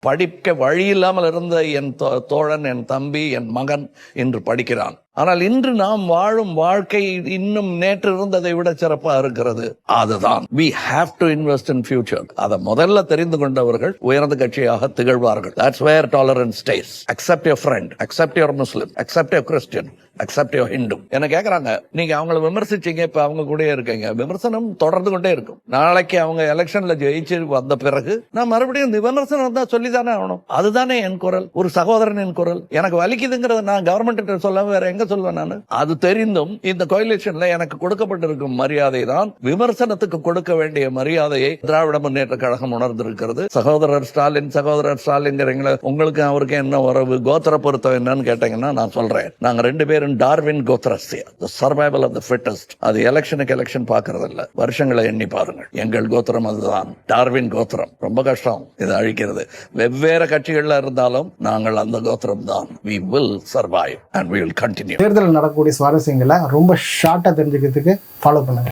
படிக்க வழி இல்லாமல் இருந்த என் தோழன், என் தம்பி, என் மகன் இன்று படிக்கிறான். ஆனால் இன்று நாம் வாழும் வாழ்க்கை இன்னும் நேற்று இருந்ததை விட சிறப்பா இருக்கிறது. அதுதான் we have to invest in future. அதை முதல்ல தெரிந்து கொண்டவர்கள் உயர்ந்த கட்சியாக திகழ்வார்கள். That's where tolerance stays. Accept your friend, accept your Muslim, accept your Christian, accept your Hindu. என்ன கேக்குறாங்க, நீங்க அவங்கள விமர்சிச்சீங்க, இப்ப அவங்க கூட இருக்கீங்க. விமர்சனம் தொடர்ந்து கொண்டே இருக்கும். நாளைக்கு அவங்க எலெக்ஷன்ல ஜெயிச்சு வந்த பிறகு நான் மறுபடியும் விமர்சனம் தான் சொல்லிதானே ஆகணும். அதுதானே என் குரல், ஒரு சகோதரனின் குரல். எனக்கு வலிக்குதுங்கிறத நான் கவர்மெண்ட் சொல்ல வேற எங்க சொல்லுவேன் நான்? அது தெரிந்தும் இந்த கோயிலேஷன்ல எனக்கு கொடுக்கப்பட்டிருக்கும் மரியாதை தான் விமர்சனத்துக்கு கொடுக்க வேண்டிய மரியாதையை திராவிட முன்னேற்ற கழகம் உணர்ந்திருக்கிறது. சகோதரர் ஸ்டாலின்ங்கிறீங்களா, உங்களுக்கு அவருக்கு என்ன உறவு, கோத்திர பொருத்தம் என்னன்னு கேட்டீங்கன்னா நான் சொல்றேன், நாங்க 2 பேரும் டார்வின் கோத்திரஸ்தியா, the survival of the fittest. அது எலெக்ஷன் பாக்குறது இல்ல, வருஷங்களை எண்ணி பாருங்கள். எங்கள் கோத்திரம் அதுதான், டார்வின் கோத்திரம். ரொம்ப கஷ்டம் இதை அழிக்கிறது. வெவ்வேறு கட்சிகள்ல இருந்தாலும் நாங்கள் அந்த கோத்திரம் தான். we will survive and we will continue. தேர்தலில் நடக்கக்கூடிய சுவாரஸ்யங்களை ரொம்ப ஷார்ட்டா தெரிஞ்சுக்கிறதுக்கு ஃபாலோ பண்ணுங்க.